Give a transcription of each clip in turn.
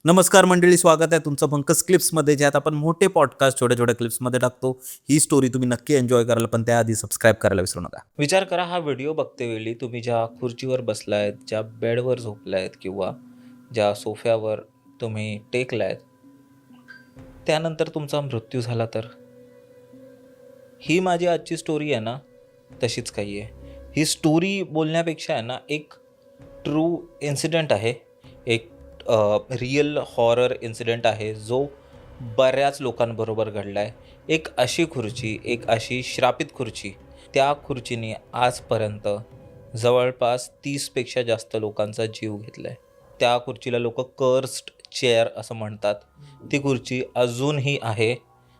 नमस्कार मंडळी, स्वागत आहे तुमचं पंकज क्लिप्समध्ये, ज्यात आपण मोठे पॉडकास्ट छोट्या छोट्या क्लिप्समध्ये टाकतो. ही स्टोरी तुम्ही नक्की एन्जॉय कराल, पण त्याआधी सबस्क्राईब करायला विसरू नका. विचार करा, हा व्हिडिओ बघतेवेळी तुम्ही ज्या खुर्चीवर बसलायत, ज्या बेडवर झोपलायत किंवा ज्या सोफ्यावर तुम्ही टेकलायत, त्यानंतर तुमचा मृत्यू झाला तर? ही माझी आजची स्टोरी आहे ना, तशीच काही आहे. ही स्टोरी बोलण्यापेक्षा आहे ना, एक ट्रू इन्सिडेंट आहे. एक रिअल हॉरर इन्सिडेंट आहे, जो बऱ्याच लोकांबरोबर घडला आहे. एक अशी खुर्ची, एक अशी श्रापित खुर्ची, त्या खुर्चीने आजपर्यंत जवळपास 30पेक्षा जास्त लोकांचा जीव घेतला आहे. त्या खुर्चीला लोकं कर्स्ड चेअर असं म्हणतात. ती खुर्ची अजूनही आहे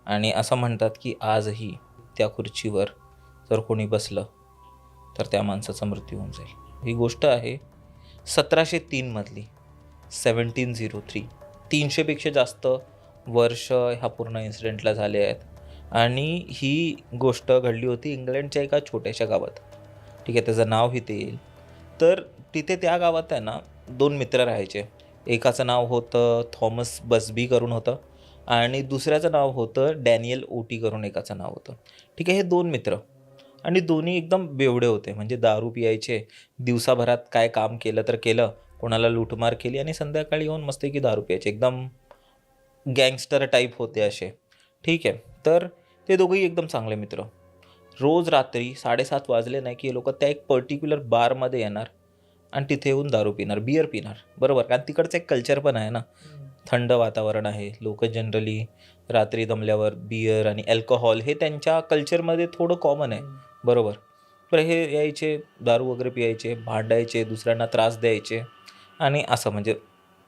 आणि असं म्हणतात की आजही त्या खुर्चीवर जर कोणी बसलं तर त्या माणसाचा मृत्यू होऊन जाईल. ही गोष्ट आहे 1703 मधली, 1703. 300पेक्षा जास्त वर्ष ह्या पूर्ण इन्सिडेंटला झाले आहेत. आणि ही गोष्ट घडली होती इंग्लंडच्या एका छोट्याशा गावात. ठीक आहे, त्याचं नाव इथे येईल. तर तिथे त्या गावात आहे ना, 2 मित्र राहायचे. एकाचं नाव होतं थॉमस बसबी करून होतं आणि दुसऱ्याचं नाव होतं डॅनियल ओटी करून एकाचं नाव होतं. ठीक आहे, हे 2 मित्र आणि दोन्ही एकदम बेवडे होते. म्हणजे दारू पियायचे, दिवसाभरात काय काम केलं तर केलं, कोणाला लूटमार केली आणि संध्याकाळी येऊन मस्तपैकी दारू प्यायचे. एकदम गँगस्टर टाईप होते असे. ठीक आहे, तर ते दोघंही एकदम चांगले मित्र. रोज रात्री 7:30 वाजले नाही की हे लोकं त्या एक पर्टिक्युलर बारमध्ये येणार आणि तिथे येऊन दारू पिणार, बिअर पिणार. बरोबर, कारण तिकडचं एक कल्चर पण आहे ना, थंड वातावरण आहे. लोक जनरली रात्री दमल्यावर बियर आणि अल्कोहोल हे त्यांच्या कल्चरमध्ये थोडं कॉमन आहे. बरोबर. तर हे यायचे, दारू वगैरे पियायचे, भांडायचे, दुसऱ्यांना त्रास द्यायचे आणि असं म्हणजे,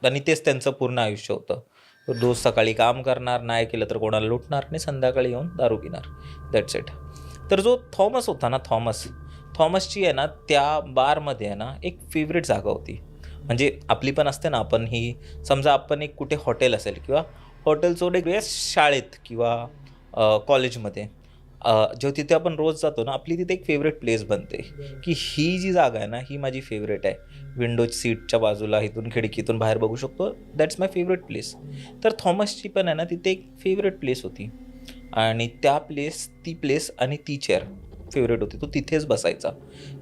आणि तेच त्यांचं पूर्ण आयुष्य होतं. रोज सकाळी काम करणार, नाही केलं तर कोणाला लुटणार आणि संध्याकाळी येऊन दारू पिणार. That's it. तर जो थॉमस होता ना, थॉमसची आहे ना, त्या बारमध्ये आहे ना एक फेवरेट जागा होती. म्हणजे आपली पण असते ना, आपण ही समजा आपण एक कुठे हॉटेल असेल किंवा हॉटेलसोबत एक वेळेस शाळेत किंवा कॉलेजमध्ये जेव्हा तिथे आपण रोज जातो ना, आपली तिथे एक फेवरेट प्लेस बनते की ही जी जागा आहे ना, ही माझी फेवरेट आहे. विंडो सीटच्या बाजूला इथून खिडकीतून बाहेर बघू शकतो. That's my favourite place. तर थॉमसची पण आहे ना, तिथे एक फेवरेट प्लेस होती आणि ती प्लेस आणि ती चेअर फेवरेट होती. तो तिथेच बसायचा.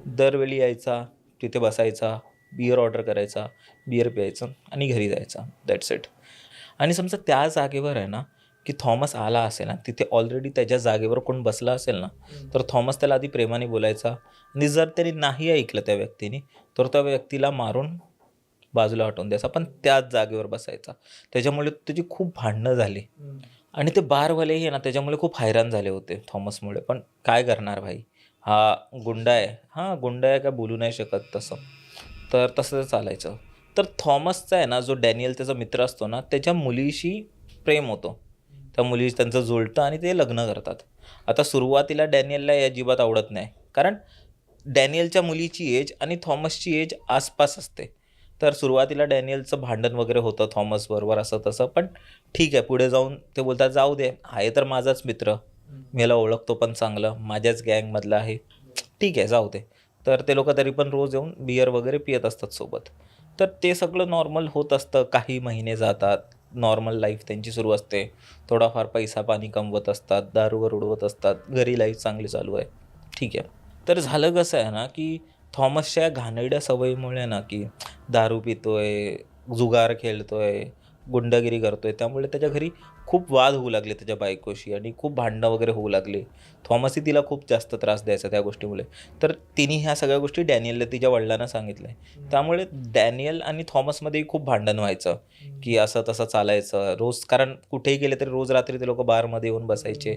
दरवेळी यायचा, तिथे बसायचा, बिअर ऑर्डर करायचा, बिअर प्यायचं आणि घरी जायचा. That's it. आणि समजा त्या जागेवर आहे ना, की थॉमस आला असेल ना, तिथे ऑलरेडी त्याच्या जागेवर कोण बसला असेल ना, तर थॉमस त्याला आधी प्रेमाने बोलायचा आणि जर त्याने नाही ऐकलं त्या व्यक्तीने, तर त्या व्यक्तीला मारून बाजूला हटवून द्यायचा, पण त्याच जागेवर बसायचा. त्याच्यामुळे त्याची खूप भांडणं झाली आणि ते बारवालेही आहे ना, त्याच्यामुळे खूप हैराण झाले होते थॉमसमुळे. पण काय करणार भाई, हा गुंडा आहे. हां, गुंडा आहे, काय बोलू नाही शकत तसं. तर तसं चालायचं. तर थॉमसचा आहे ना, जो डॅनियल त्याचा मित्र असतो ना, त्याच्या मुलीशी प्रेम होतं. त्या मुलीशी त्यांचं जुळतं आणि ते लग्न करतात. आता सुरुवातीला डॅनियलला ही अजिबात आवडत नाही. कारण डॅनियलच्या मुलीची एज आणि थॉमसची एज आसपास असते. तर सुरुवातीला डॅनियलचं भांडण वगैरे होतं थॉमसबरोबर असं तसं. पण ठीक आहे, पुढे जाऊन ते बोलतात, जाऊ दे, आहे तर माझाच मित्र. मी याला ओळखतो पण चांगलं, माझ्याच गँगमधला आहे. ठीक आहे, जाऊ दे. तर ते लोकं तरी पण रोज येऊन बिअर वगैरे पित असतात सोबत. तर ते सगळं नॉर्मल होत असतं. काही महिने जातात. नॉर्मल लाईफ त्यांची सुरू असते. थोडाफार पैसा पाणी कमवत असतात, दारूवर उडवत असतात, घरी लाईफ चांगली चालू आहे. ठीक आहे. तर झालं कसं आहे ना, की थॉमसच्या घाणेरड्या सवयीमुळे ना, की दारू पितोय, जुगार खेळतोय, गुंडगिरी करतोय, त्यामुळे त्याच्या घरी खूप वाद होऊ लागले त्याच्या बायकोशी आणि खूप भांडणं वगैरे होऊ लागली. थॉमसही तिला खूप जास्त त्रास द्यायचा त्या गोष्टीमुळे. तर तिने ह्या सगळ्या गोष्टी डॅनियलला तिच्या वडिलांना सांगितल्या. त्यामुळे डॅनियल आणि थॉमसमध्येही खूप भांडण व्हायचं, की असं तसं चालायचं रोज. कारण कुठेही गेले तरी रोज रात्री ते लोकं बारमध्ये येऊन बसायचे,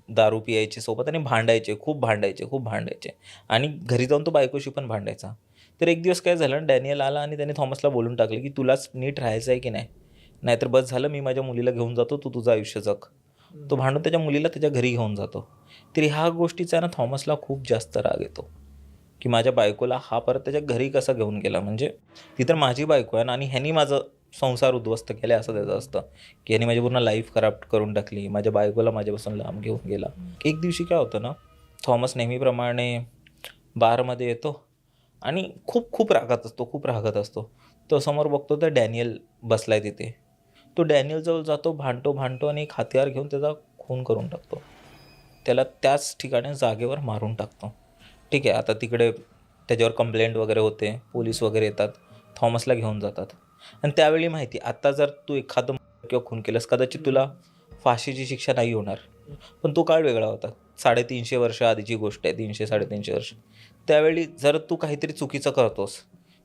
दारू पियायचे सोबत आणि भांडायचे, खूप भांडायचे आणि घरी जाऊन तो बायकोशी पण भांडायचा. तर एक दिवस काय झालं, डॅनियल आला आणि त्याने थॉमसला बोलून टाकलं, की तुलाच नीट राहायचं आहे की नाही, नाहीतर बस झालं, मी माझ्या मुलीला घेऊन जातो, तू तुझं आयुष्य जग. तो भांडून त्याच्या मुलीला त्याच्या घरी घेऊन जातो. तर ह्या गोष्टीचा ना थॉमसला खूप जास्त राग येतो, की माझ्या बायकोला हा परत त्याच्या घरी कसा घेऊन गेला. म्हणजे ती तर माझी बायको आहे ना, आणि ह्यानी माझं संसार उद्ध्वस्त केला असं त्याचं असतं, की ह्यानी माझी पूर्ण लाईफ करप्ट करून टाकली, माझ्या बायकोला माझ्यापासून लांब घेऊन गेला. एक दिवशी काय होतं ना, थॉमस नेहमीप्रमाणे बारमध्ये येतो आणि खूप रागात असतो. तो समोर बघतो तर डॅनियल बसलाय तिथे. तो डॅनियलजवळ जातो, भांडतो आणि एक हत्यार घेऊन त्याचा खून करून टाकतो. त्याला त्याच ठिकाणी जागेवर मारून टाकतो. ठीक आहे, आता तिकडे त्याच्यावर कंप्लेंट वगैरे होते, पोलीस वगैरे येतात, थॉमसला घेऊन जातात. आणि त्यावेळी माहिती, आता जर तू एखादं किंवा खून केलंस, कदाचित तुला फाशीची शिक्षा नाही होणार. पण तो काळ वेगळा होता. 350 वर्ष आधीची गोष्ट आहे, 300-350 वर्ष. त्यावेळी जर तू काहीतरी चुकीचं करतोस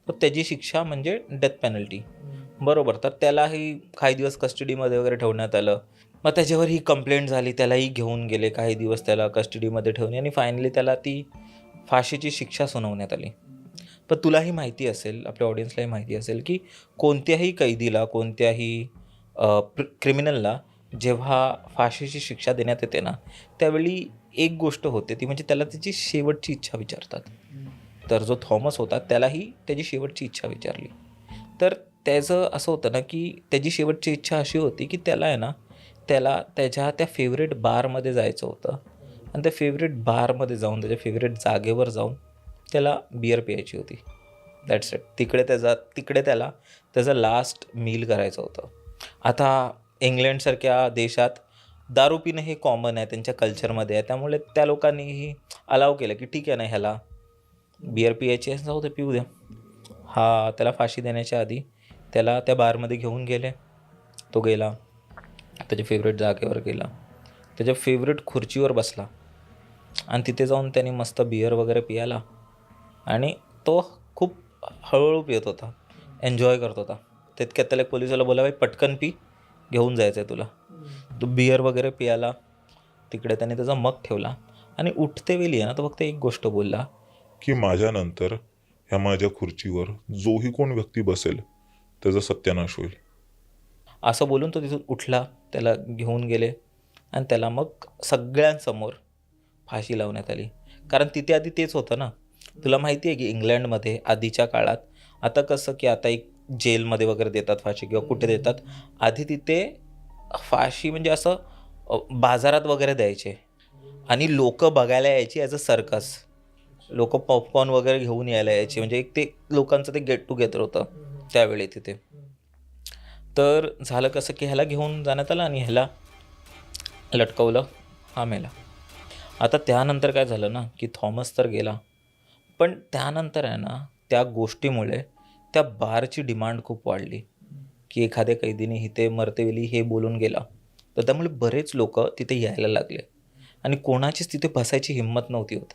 तर त्याची शिक्षा म्हणजे डेथ पेनल्टी. बरोबर. तर त्यालाही काही दिवस कस्टडीमध्ये वगैरे ठेवण्यात आलं. मग त्याच्यावर ही कंप्लेंट झाली, त्यालाही घेऊन गेले, काही दिवस त्याला कस्टडीमध्ये ठेवणे आणि फायनली त्याला ती फाशीची शिक्षा सुनावण्यात आली. पण तुलाही माहिती असेल, आपल्या ऑडियन्सलाही माहिती असेल, की कोणत्याही कैदीला, कोणत्याही क्रिमिनलला जेव्हा फाशीची शिक्षा देण्यात येते ना, त्यावेळी एक गोष्ट होते, ती म्हणजे त्याला त्याची शेवटची इच्छा विचारतात. तर जो थॉमस होता त्यालाही त्याची शेवटची इच्छा विचारली. तर त्याचं असं होतं ना, की त्याची शेवटची इच्छा अशी होती, की त्याला आहे ना, त्याला त्याच्या त्या फेवरेट बारमध्ये जायचं होतं आणि त्या फेवरेट बारमध्ये जाऊन, त्याच्या फेवरेट जागेवर जाऊन त्याला बिअर प्यायची होती. That's it. तिकडे त्याला त्याचं लास्ट मील करायचं होतं. आता इंग्लंडसारख्या देशात दारू पिणं हे कॉमन आहे, त्यांच्या कल्चरमध्ये आहे. त्यामुळे त्या लोकांनीही अलाव केलं, की ठीक आहे ना, ह्याला बिअर पियायची आहे, जाऊ दे, पिऊ द्या. त्याला फाशी देण्याच्या आधी त्याला त्या बारमध्ये घेऊन गेले. तो गेला, त्याच्या फेवरेट जागेवर गेला, त्याच्या फेवरेट खुर्चीवर बसला आणि तिथे जाऊन त्याने मस्त बिअर वगैरे पियाला आणि तो खूप हळूहळू पित होता, एन्जॉय करत होता. तितक्यात त्याला एक पोलिसाला बोला, भाई पटकन पी, घेऊन जायचं आहे तुला. तो बिअर वगैरे पियाला. तिकडे त्याने त्याचा मग ठेवला आणि उठते वेळी आहे ना, तो फक्त एक गोष्ट बोलला, की माझ्यानंतर ह्या माझ्या खुर्चीवर जोही कोण व्यक्ती बसेल त्याचा सत्यानाश होईल. असं बोलून तो तिथून उठला. त्याला घेऊन गेले आणि त्याला मग सगळ्यांसमोर फाशी लावण्यात आली. कारण तिथे आधी तेच होतं ना. तुला माहिती आहे की इंग्लंडमध्ये आधीच्या काळात, आता कसं की आता एक जेलमध्ये वगैरे देतात फाशी किंवा कुठे देतात, आधी तिथे फाशी म्हणजे असं बाजारात वगैरे द्यायचे आणि लोकं बघायला यायची ॲज अ सर्कस. लोकं पॉपकॉर्न वगैरे घेऊन यायला यायचे, म्हणजे एक ते लोकांचं ते गेट टुगेदर होतं त्यावेळी तिथे. तर झालं कसं की ह्याला घेऊन जाण्यात आलं आणि ह्याला लटकवलं, हा मेला. आता त्यानंतर काय झालं ना, की थॉमस तर गेला, पण त्यानंतर आहे ना, त्या गोष्टीमुळे त्या बारची डिमांड खूप वाढली, की एखाद्या कैदीने इथे मरतेवेळी हे बोलून गेला. तर त्यामुळे बरेच लोक तिथे यायला लागले आणि कोणाचीच तिथे बसायची हिंमत नव्हती होत.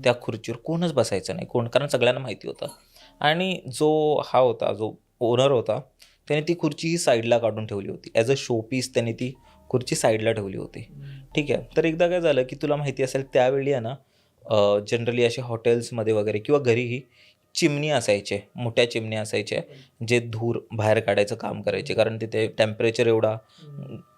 त्या खुर्चीवर कोणच बसायचं नाही, कारण सगळ्यांना माहिती होतं. आणि जो ओनर होता, त्याने ती खुर्ची ही साईडला काढून ठेवली होती. ॲज अ शोपीस त्याने ती खुर्ची साईडला ठेवली होती. ठीक आहे. तर एकदा काय झालं, की तुला माहिती असेल त्यावेळी आहे ना, जनरली असे हॉटेल्समध्ये वगैरे किंवा घरीही चिमणी असायचे, मोठ्या चिमण्या असायच्या, जे धूर बाहेर काढायचं काम करायचे. कारण तिथे टेम्परेचर एवढा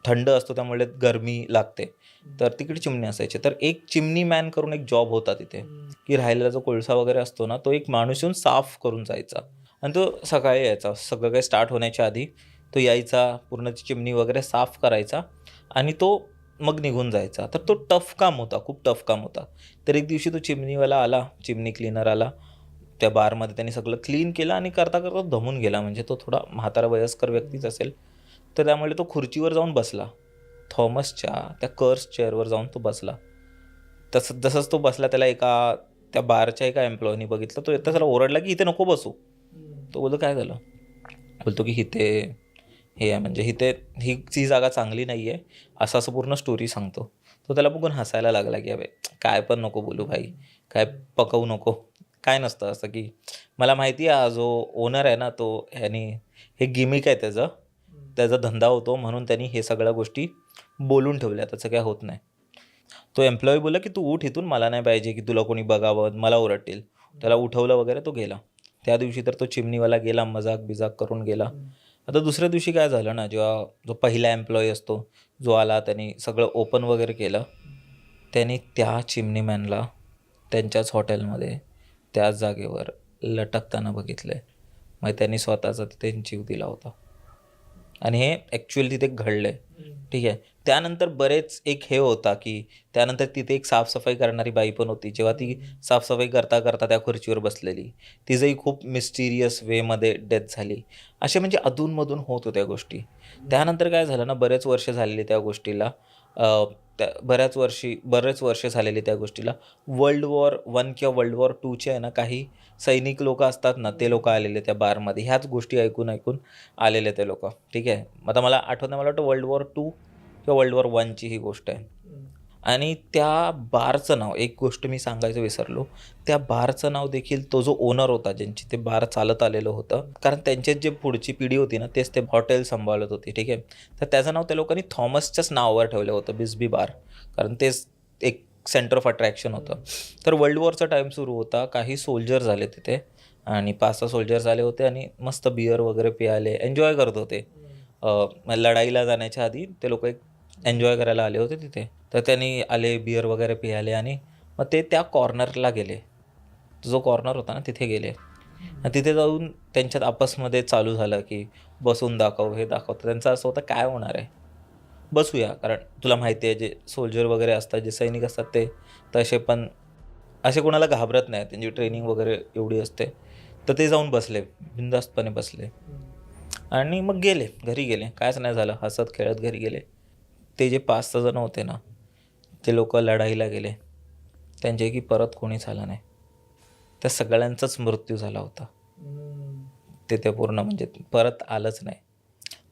थंड असतो, त्यामुळे गरमी लागते. तर तिकडे चिमणी असायचे. तर एक चिमनी मॅन करून एक जॉब होता तिथे, की राहिलेला जो कोळसा वगैरे असतो ना, तो एक माणूस येऊन साफ करून जायचा आणि तो सकाळी यायचा. सगळं काही स्टार्ट होण्याच्या आधी तो यायचा, पूर्ण ती चिमणी वगैरे साफ करायचा आणि तो मग निघून जायचा. तर तो टफ काम होता, खूप टफ काम होता. तर एक दिवशी तो चिमणीवाला आला, चिमणी क्लीनर आला त्या बारमध्ये. त्यांनी सगळं क्लीन केलं आणि करता करता दमून गेला. म्हणजे तो थोडा म्हातारा वयस्कर व्यक्तीच असेल. तर त्यामुळे तो खुर्चीवर जाऊन बसला. थॉमसच्या त्या कर्स चेअरवर जाऊन तो बसला. जसंच तो बसला, त्याला त्या बारच्या एका एम्प्लॉईनी बघितलं. तो त्याला ओरडला की इथे नको बसू. तो बोलतो काय झालं? बोलतो की इथे हे आहे, म्हणजे ही जागा चांगली नाही आहे, असं पूर्ण स्टोरी सांगतो. तो त्याला बघून हसायला लागला की अबे काय पण नको बोलू भाई, काय पकवू नको. काय नसतं असं, की मला माहिती आहे हा जो ओनर आहे ना, तो हे गिमिक आहे त्याचा धंदा होतो, म्हणून त्यांनी हे सगळ्या गोष्टी बोलून ठेवल्या, त्याचं काय होत नाही. तो एम्प्लॉई बोलला की तू उठ इथून, मला नाही पाहिजे की तुला कोणी बघावं, मला ओरडतील. त्याला उठवलं वगैरे, तो गेला. त्या दिवशी तर तो चिमणीवाला गेला, मजाक बिजाक करून गेला. आता दुसऱ्या दिवशी काय झालं ना, जेव्हा जो पहिला एम्प्लॉई असतो, जो आला, त्यांनी सगळं ओपन वगैरे केलं. त्यांनी त्या चिमनीमॅनला त्यांच्याच हॉटेलमध्ये त्याच जागेवर लटकताना बघितलं आहे. मग त्यांनी स्वतःचा तिथे जीव दिला होता. आणि हे ॲक्च्युअली तिथे घडलं आहे. ठीक आहे. त्यानंतर बरेच एक हे होता की त्यानंतर तिथे एक साफसफाई करणारी बाई पण होती. जेव्हा ती साफसफाई करता करता त्या खुर्चीवर बसलेली, तिचंही खूप मिस्टिरियस वेमध्ये डेथ झाली. असे म्हणजे अधूनमधून होत होत्या गोष्टी. त्यानंतर काय झालं ना, बरेच वर्ष झालेली त्या गोष्टीला. त्या बरेच वर्ष झालेली त्या गोष्टीला. वर्ल्ड वॉर 1 किंवा वर्ल्ड वॉर 2चे आहे ना, काही सैनिक लोकं असतात ना, ते लोकं आलेले त्या बारमध्ये. ह्याच गोष्टी ऐकून आलेले ते लोकं. ठीक आहे. आता मला आठवत नाही, मला वाटतं वर्ल्ड वॉर 2 किंवा वर्ल्ड वॉर 1ची ही गोष्ट आहे. आणि त्या बारचं नाव, एक गोष्ट मी सांगायचं विसरलो. त्या बारचं नाव देखील तो जो ओनर होता, ज्यांची ते बार चालत आलेलं होतं, कारण त्यांच्यात जे पुढची पिढी होती ना, तेच ते हॉटेल सांभाळत होती. ठीक आहे. तर त्याचं नाव त्या लोकांनी थॉमसच्याच नावावर ठेवलं होतं, बिस्बी बार. कारण तेच एक सेंटर ऑफ अट्रॅक्शन होतं. तर वर्ल्ड वॉरचा टाईम सुरू होता. काही सोल्जर्स आले तिथे आणि 5-6 सोल्जर्स आले होते आणि मस्त बिअर वगैरे प्यायले, एन्जॉय करत होते. लढाईला जाण्याच्या आधी ते लोकं एक एन्जॉय करायला आले होते तिथे. तर त्यांनी आले, बिअर वगैरे प्यायले आणि मग ते त्या कॉर्नरला गेले. जो कॉर्नर होता ना, तिथे गेले. आणि तिथे जाऊन त्यांच्यात आपसमध्ये चालू झालं की बसून दाखव, हे दाखव. तर त्यांचं असं होतं, काय होणार आहे? बसूया. कारण तुला माहिती आहे, जे सोल्जर वगैरे असतात, जे सैनिक असतात, ते तसे पण असे कोणाला घाबरत नाही. त्यांची ट्रेनिंग वगैरे एवढी असते. तर ते जाऊन बसले, बिनधास्तपणे बसले आणि मग गेले, घरी गेले. कायच नाही झालं, हसत खेळत घरी गेले. ते जे 5-6 जण होते ना, ते लोकं लढाईला गेले. त्यांच्यापैकी परत कोणीच आलं नाही. त्या सगळ्यांचाच मृत्यू झाला होता. ते पूर्ण म्हणजे परत आलंच नाही.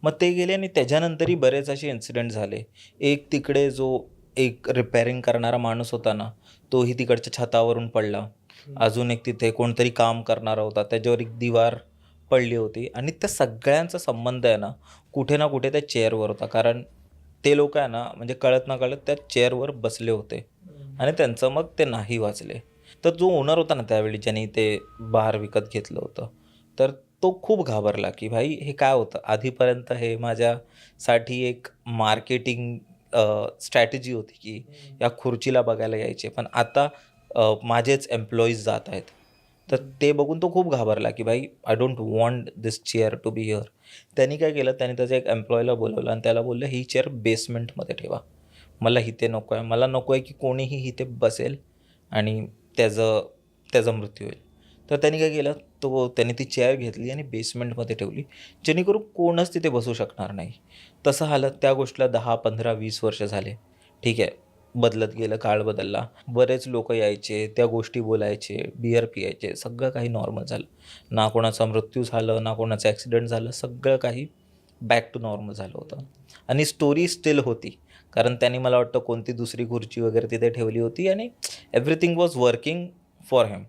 मग ते गेले आणि त्याच्यानंतरही बरेच असे इन्सिडेंट झाले. एक तिकडे जो एक रिपेअरिंग करणारा माणूस होता ना, तोही तिकडच्या छतावरून पडला. अजून एक तिथे कोणतरी काम करणारा होता, त्याच्यावर एक दीवार पडली होती आणि त्या सगळ्यांचा संबंध आहे ना, कुठे ना कुठे त्या चेअरवर होता. कारण ते लोकं आहे ना, म्हणजे कळत नकळत त्या चेअरवर बसले होते आणि त्यांचं मग ते नाही वाचले. तर जो ओनर होता ना त्यावेळी, ज्याने ते बार विकत घेतलं होतं, तर तो खूप घाबरला की भाई हे काय होतं. आधीपर्यंत हे माझ्यासाठी एक मार्केटिंग स्ट्रॅटेजी होती की या खुर्चीला बघायला यायचे, पण आता माझेच एम्प्लॉईज जात आहेत. तर ते बघून तो खूप घाबरला की भाई I don't want this chair to be here. त्यांनी काय केलं, त्याने त्याच्या एक एम्प्लॉईला बोलवलं आणि त्याला बोललं, ही चेअर बेसमेंटमध्ये ठेवा. मला इथे नको आहे. मला नको आहे की कोणीही इथे बसेल आणि त्याचं त्याचा मृत्यू होईल. तर त्यांनी काय केलं, त्याने ती चेअर घेतली आणि बेसमेंटमध्ये ठेवली, जेणेकरून कोणच तिथे बसू शकणार नाही. तसं हालत त्या गोष्टीला 10, 15, 20 वर्ष झाले. ठीक आहे. बदलत गेलं, काळ बदलला. बरेच लोकं यायचे, त्या गोष्टी बोलायचे, बिअर पियायचे, सगळं काही नॉर्मल झालं. ना कोणाचा मृत्यू झालं, ना कोणाचं ॲक्सिडेंट झालं, सगळं काही बॅक टू नॉर्मल झालं होतं. आणि स्टोरी स्टिल होती. कारण त्यांनी मला वाटतं कोणती दुसरी खुर्ची वगैरे तिथे ठेवली होती आणि एव्हरीथिंग वॉज वर्किंग फॉर हिम.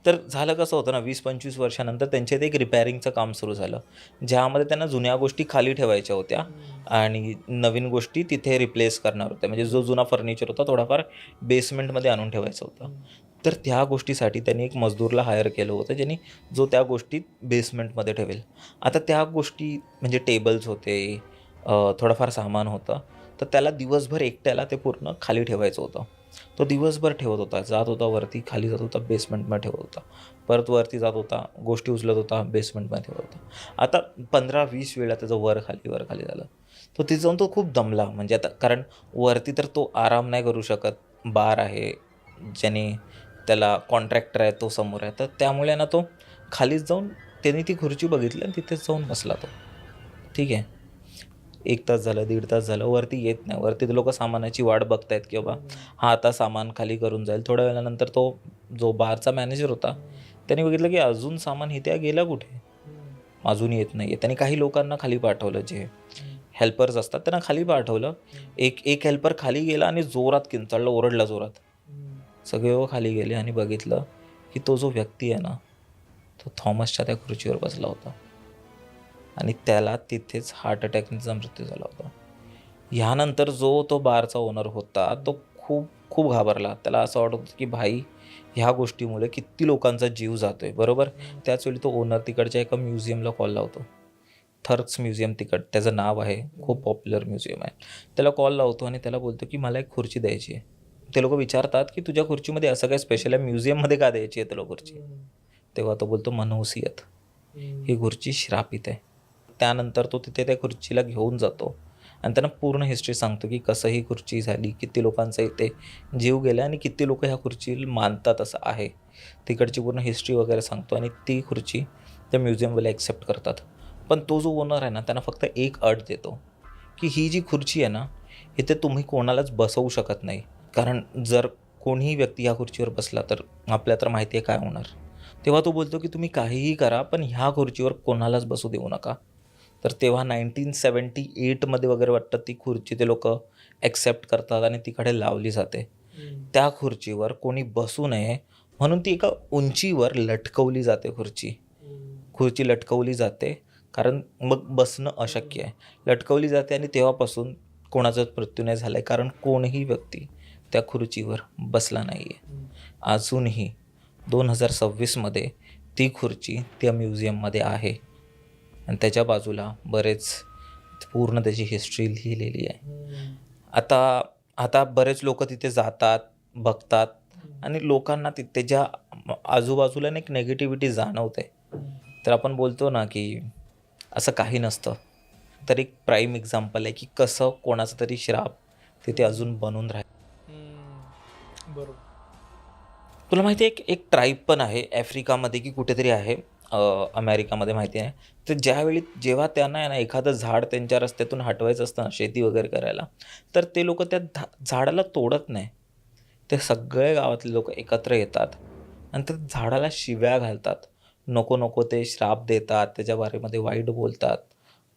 तर झालं कसं होतं ना, 20-25 वर्षानंतर त्यांच्या इथे एक रिपेअरिंगचं काम सुरू झालं, ज्यामध्ये त्यांना जुन्या गोष्टी खाली ठेवायच्या होत्या आणि नवीन गोष्टी तिथे रिप्लेस करणार होत्या. म्हणजे जो जुना फर्निचर होता थोडाफार बेसमेंटमध्ये आणून ठेवायचं होतं. तर त्या गोष्टीसाठी त्यांनी एक मजदूरला हायर केलं होतं, ज्यांनी जो त्या गोष्टी बेसमेंटमध्ये ठेवेल. आता त्या गोष्टी म्हणजे टेबल्स होते, थोडंफार सामान होतं. तर त्याला दिवसभर एकट्याला ते पूर्ण खाली ठेवायचं होतं. तो दिवसभर ठेवत होता, जात होता वरती, खाली जात होता, बेसमेंटमध्ये ठेवत होता, परत वरती जात होता, गोष्टी उचलत होता, बेसमेंटमध्ये ठेवत होता. आता 15-20 वेळा त्याचं वर खाली झालं. तो तिथे जाऊन तो खूप दमला. म्हणजे आता कारण वरती तर तो आराम नाही करू शकत, बार आहे, ज्याने त्याला कॉन्ट्रॅक्टर आहे तो समोर आहे. तर त्यामुळे ना तो खालीच जाऊन त्याने ती खुर्ची बघितली आणि तिथेच जाऊन बसला तो. ठीक आहे. 1 तास झालं, 1.5 तास झालं, वरती येत नाही. वरती ते लोकं सामानाची वाट बघतायत की बाबा हा आता सामान खाली करून जाईल. थोड्या वेळानंतर तो जो बारचा मॅनेजर होता, त्याने बघितलं की अजून सामान इथे गेला कुठे? अजून येत नाही आहे. त्याने काही लोकांना खाली पाठवलं, जे हेल्पर्स असतात त्यांना खाली पाठवलं. एक हेल्पर खाली गेला आणि जोरात किंचाळला, ओरडला जोरात. सगळे लोकं खाली गेले आणि बघितलं की तो जो व्यक्ती आहे ना, तो थॉमसच्या त्या खुर्चीवर बसला होता आणि त्याला तिथेच हार्ट अटॅकने त्याचा मृत्यू झाला होता. ह्यानंतर जो तो बारचा ओनर होता, तो खूप खूप घाबरला. त्याला असं वाटत होतं की भाई ह्या गोष्टीमुळे किती लोकांचा जीव जातोय, बरोबर. त्याचवेळी तो ओनर तिकडच्या एका म्युझियमला कॉल लावतो, थर्क्स म्युझियम त्याचं नाव आहे, खूप पॉप्युलर म्युझियम आहे. त्याला कॉल लावतो आणि त्याला बोलतो की मला एक खुर्ची द्यायची आहे. ते लोकं विचारतात की तुझ्या खुर्चीमध्ये असं काय स्पेशल आहे, म्युझियममध्ये का द्यायची आहे तुला खुर्ची? तेव्हा तो बोलतो मनहुसियत, ही खुर्ची श्रापित आहे. त्यानंतर तो तिथे त्या खुर्चीला घेऊन जातो आणि त्यांना पूर्ण हिस्ट्री सांगतो की कसं ही खुर्ची झाली, किती लोकांचा इथे जीव गेला आणि किती लोक ह्या खुर्चीला मानतात असं आहे. तिकडची पूर्ण हिस्ट्री वगैरे सांगतो आणि ती खुर्ची त्या म्युझियमवाले ॲक्सेप्ट करतात. पण तो जो ओनर आहे ना, त्यांना फक्त एक अट देतो की ही जी खुर्ची आहे ना, इथे तुम्ही कोणालाच बसवू शकत नाही. कारण जर कोणीही व्यक्ती ह्या खुर्चीवर बसला तर आपल्याला तर माहिती आहे काय होणार. तेव्हा तो बोलतो की तुम्ही काहीही करा, पण ह्या खुर्चीवर कोणालाच बसू देऊ नका. तर तेव्हा 1978मध्ये वगैरे वाटतं ती खुर्ची ते लोकं ॲक्सेप्ट करतात आणि तिकडे लावली जाते. त्या खुर्चीवर कोणी बसू नये म्हणून ती एका उंचीवर लटकवली जाते खुर्ची. खुर्ची लटकवली जाते कारण मग बसणं अशक्य आहे. लटकवली जाते आणि तेव्हापासून कोणाचाच मृत्यू नाही झाला आहे, कारण कोणीही व्यक्ती त्या खुर्चीवर बसला नाही आहे. अजूनही 2026मध्ये ती खुर्ची त्या म्युझियममध्ये आहे आणि त्याच्या बाजूला बरेच पूर्ण त्याची हिस्ट्री लिहिलेली आहे. आता आता बरेच लोक तिथे जातात, बघतात आणि लोकांना त्याच्या आजूबाजूला ना एक नेगेटिव्हिटी जाणवते. तर आपण बोलतो ना की असं काही नसतं. तर एक प्राईम एक्झाम्पल आहे की कसं कोणाचा तरी श्राप तिथे अजून बनून राहील. बरोबर. तुला माहिती आहे एक ट्राईब पण आहे आफ्रिकामध्ये की कुठेतरी आहे, अमेरिकामध्ये माहिती आहे. तर जेव्हा त्यांना आहे ना एखादं झाड त्यांच्या रस्त्यातून हटवायचं असतं ना शेती वगैरे करायला, तर ते लोक त्या झाडाला तोडत नाही. ते सगळे गावातले लोक एकत्र येतात आणि त्या झाडाला शिव्या घालतात. नको नको ते श्राप देतात, त्याच्या बारेमध्ये वाईट बोलतात,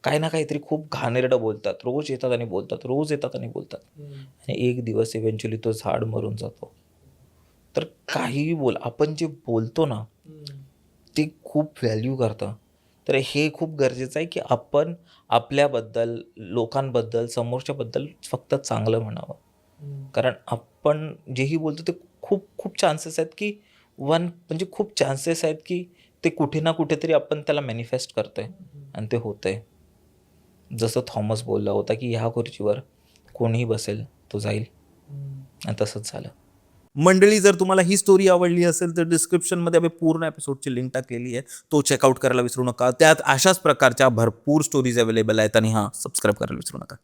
काही ना काहीतरी खूप घाणेरडं बोलतात. रोज येतात आणि बोलतात, रोज येतात आणि बोलतात. आणि एक दिवस इव्हेंच्युअली तो झाड मरून जातो. तर काहीही बोल, आपण जे बोलतो ना ते खूप व्हॅल्यू करतं. तर हे खूप गरजेचं आहे की आपण आपल्याबद्दल, लोकांबद्दल, समोरच्याबद्दल फक्त चांगलं म्हणावं. कारण आपण जेही बोलतो ते खूप खूप चान्सेस आहेत की म्हणजे खूप चान्सेस आहेत की ते कुठे ना कुठेतरी आपण त्याला मॅनिफेस्ट करतोय आणि ते होतंय. जसं थॉमस बोलला होता की ह्या खुर्चीवर कोणीही बसेल तो जाईल आणि तसंच झालं. मंडळी, जर तुम्हाला ही स्टोरी आवडली असेल तर डिस्क्रिप्शनमध्ये आम्ही पूर्ण एपिसोडची लिंक टाकलेली आहे, तो चेकआउट करायला विसरू नका. त्यात अशाच प्रकारच्या भरपूर स्टोरीज अवेलेबल आहेत आणि हां, सबस्क्राईब करायला विसरू नका.